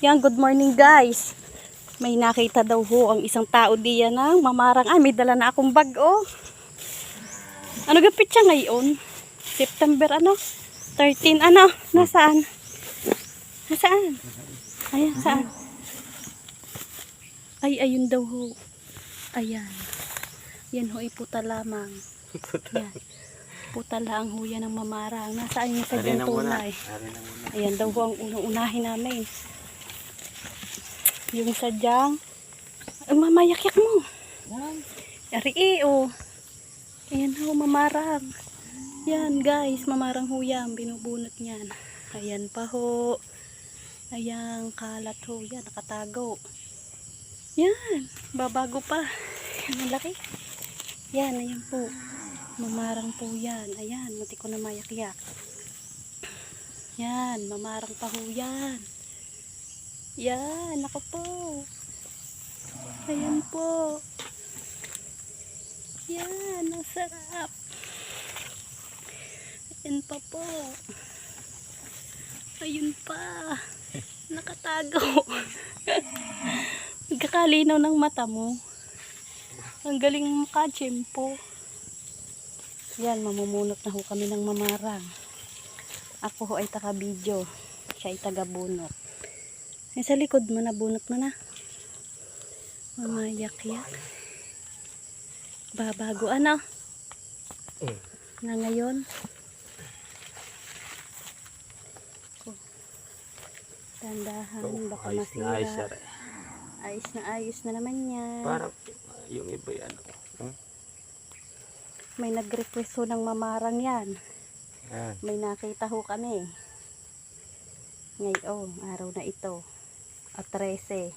Yan, good morning guys. May nakita daw ho ang isang tao diyan ng mamarang. Ay, may dala na akong bag oh. Ano gapit siya ngayon? September ano? 13 ano? Nasaan? Nasaan? Ayan, saan? Ay, ayun daw ho. Ayan. Yan ho, iputa lamang. Yan. Puta lang ho yan ng mamarang. Nasaan yung sadyang tunay? Ayan daw ho ang unang-unahin namin. Yung sadyang mamayak-yak mo. Ari oh. Ayan ho, mamarang. Yan guys, mamarang ho yan. Binubunot niyan. Ayan pa ho. Ayan, kalat ho. Yan, nakatago. Yan, babago pa. Yan, ang laki. Yan, ayan po. Mamarang po yan. Ayan, muti ko na mayak-yak. Yan, mamarang pa ho yan. Yan, ako po. Ayan po. Yan, ang sarap. Ayan pa po. Ayun pa. Nakatago. Nagkakalinaw ng mata mo. Ang galing mo ka-tiyempo. Yan, mamumunot na ho kami ng mamarang. Ako ho ay taga-video. Siya ay taga-bunot. Ay, sa likod mo na, bunot mo na. Mamayak-yak. Babago, ano? Na ngayon. Tandahan, baka masira. Ayos na naman yan. Parang yung iba yan. May nag-request ho ng mamarang yan. Yan. May nakita ho kami. Ngayon, araw na ito. A13.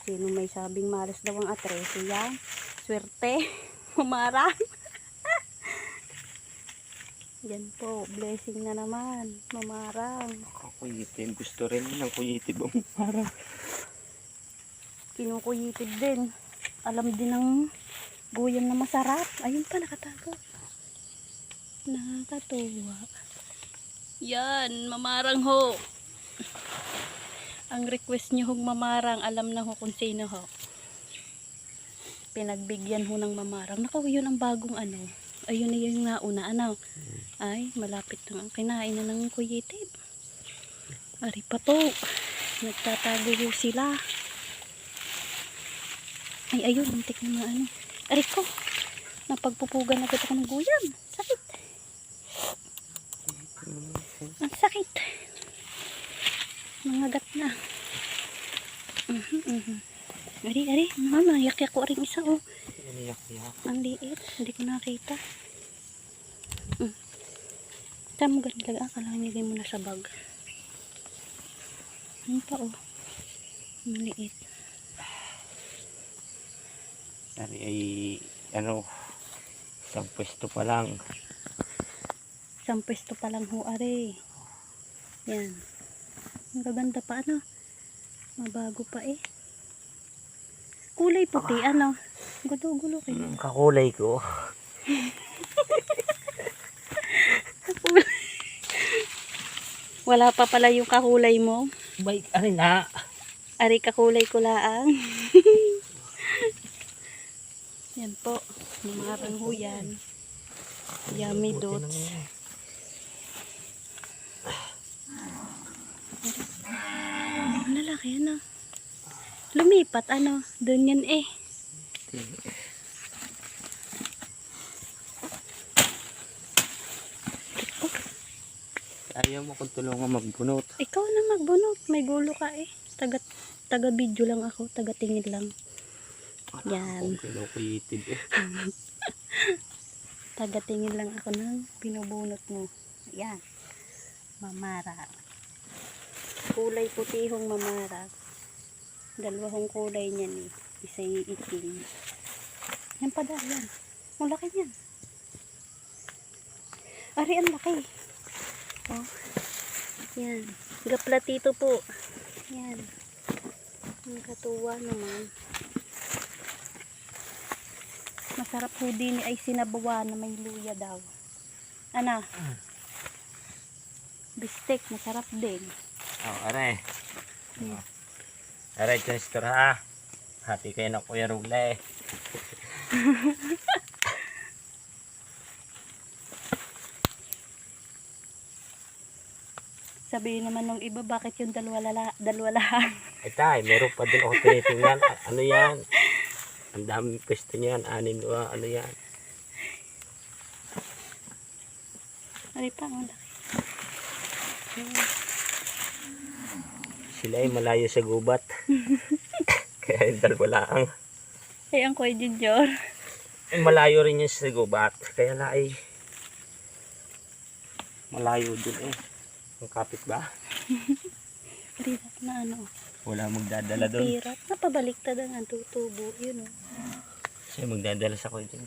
Sino may sabing malas daw ang A13 yan? Swerte. Mamarang. Yan po. Blessing na naman. Mamarang. Kuyitin. Gusto rin ng kuyitin bang parang. Kinukuyitid din. Alam din ng guyam na masarap. Ayun pa, nakatago. Nakakatuwa. Yan, mamarang ho. Ang request nyo hong mamarang, alam na ho kung sino ho. Pinagbigyan ho ng mamarang. Naku, yun ang bagong ano. Ayun na yung nauna. Ano? Ay, malapit na. Kinain na ng kuyitid. Ari pa po. Nagtatago ho sila. Ay, ayun. Muntik na mga ano. Ari ko. Napagpupugan agad ako ng guyam. Sakit. Ang sakit. Nangagat na. Ari. Mama, yak-yak ko rin isa oh. Ang liit. Hindi ko nakita. Tama mo ganun lang. Akala nilagay mo na sa bag. Ano pa oh. Maliit. Ari ay ano, isang pwesto pa lang. Isang pwesto pa lang ho, ari. Yan. Ang gaganda pa, ano? Mabago pa eh. Kulay puti, ano? Gulo-gulo kayo. Kakulay ko. Wala pa pala yung kakulay mo. Bay, ari na. Ari kakulay ko laang. Yan po. Mamarang ho yan. Yummy dots. Ang lalaki, ano? Lumipat, ano? Doon yan eh. Ayaw mo kung tulungan magbunot. Ikaw na magbunot. May gulo ka eh. Taga-video lang ako. Taga-tingin lang. Yan. Kinukuyitin eh. Taga-tingin lang ako ng pinubunot mo. Yan. Mamara. Kulay putihong mamara. Dalawang kulay niyan eh. Isa'y itim. Yan pa daw. Yan. Ang laki niyan. Ari, ang laki. Oh. Yan. Gaplatito po. Yan. Ang katuwa naman. Masarap po din ay sinabawan na may luya daw. Ano? Bistek, masarap din. Oh, aray. Aray, Chester ha. Hati kayo ng Kuya Rule. Sabihin naman nung iba, bakit yung dalawa lang? Ay tay, meron pa din ako tinitingnan. Ano yan? Ang daming pwesto niyan. Anin ba? Ano yan? Ari pa, ang laki. Sila ay malayo sa gubat. Kaya yung dalawa lang. Ay, ang Kuya Junior. Malayo rin yun sa gubat. Kaya na ay malayo din eh. Ang kapit ba? Rirat na ano. Wala magdadala doon. Pirat. Napabaliktad ang tutubo. Yun o. Siya magdadala sa kuya dyan.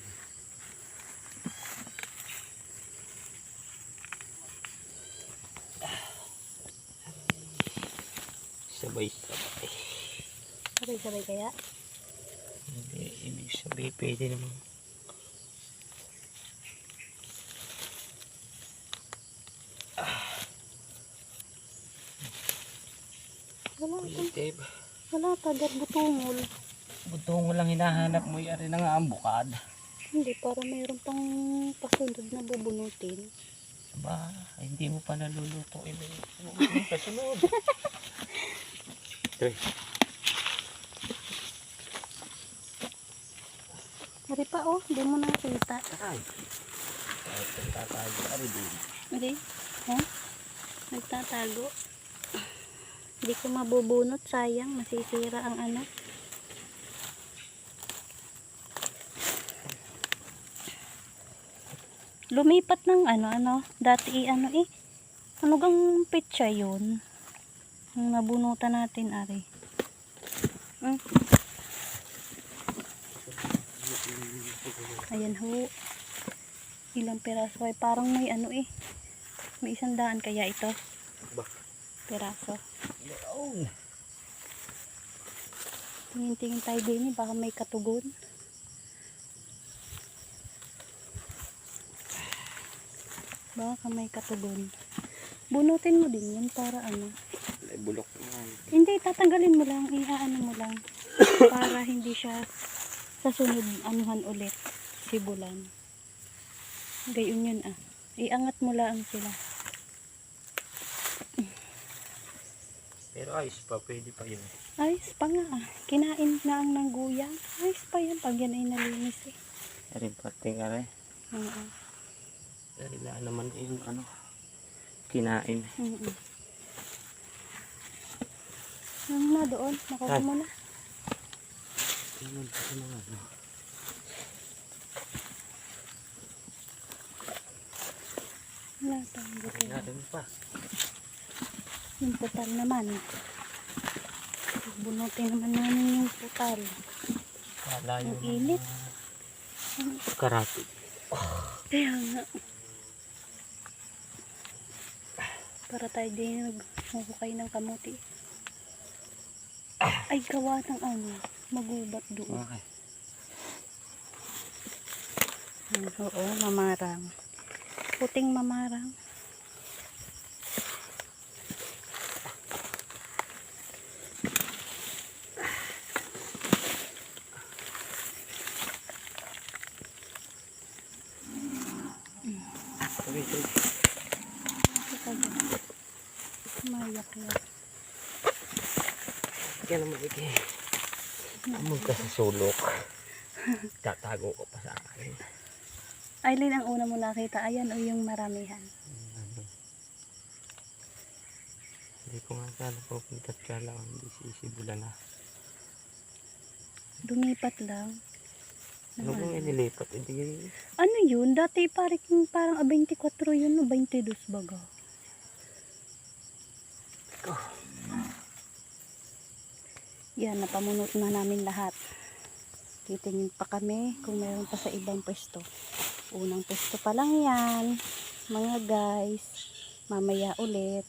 Sabay-sabay. Sabay-sabay kaya? Hindi, ibig sabihin pwede naman. Wala Kuya pa. Dave, Wala pa. Butungol. butong lang hinahanap mo. Yari na nga ang bukad. Hindi, para mayroon pang pasunod na bubunutin. Aba, hindi mo pa naluluto. Hindi kasunod. Ito eh. Ari pa oh. Hindi mo nakita. Ay. Nagtatago. Ari din. Hindi. Ha? Nagtatago. Hindi ko mabubunot. Sayang. Masisira ang ano. Lumipat ng ano. Dati ano eh. Ano gang petsa yun? Yung nabunutan natin, Ari. Ayan ho. Ilang piraso ay parang may ano eh. May 100 kaya ito. Ba? Piraso. Yun. Tingin-tingin tayo din eh. Baka may katugon. Baka may katugon. Bunutin mo din yun para ano. Ay, bulok naman. Hindi, tatanggalin mo lang. Iaano mo lang. Para hindi siya sa sunod anuhan ulit. Sibulan. Gayon yun ah. Iangat mo lang sila. Pero ayos pa, pwede pa yun. Ayos pa nga ah. Kinain na ang nangguyang. Ayos pa yan pag yan ay nalinis eh. Ari pating ari. Oo. Ari na naman yung ano, kinain. Yung na doon. Nakuha mo na. Tingnan pa naman. No? Wala tayong Ari buto. natin pa. Yung putal naman. Bunutin naman namin yung putal. Kala Ang yun. init. Karate. Kaya nga. Para tayo din naghuhukay ng kamuti. Ay, gawa ng ano. Magubat doon. Okay. Oo, mamarang. Puting mamarang. Okay, so, Mayak-yak. kaya naman ito. Amog ka sa sulok. Tatago ko pa sa akin. Aileen, ang una mo nakita. Ayan o yung maramihan. Hindi ko nga sana pupunta at kala ko hindi sisibulan na. Lumipat lang. Ano kung inilipat? Hindi. Ano yun? Dati parang 24 yun o 22 baga. Yan, napamunot na namin lahat. Titingin pa kami kung mayroon pa sa ibang pwesto. Unang pwesto pa lang yan. Mga guys, mamaya ulit.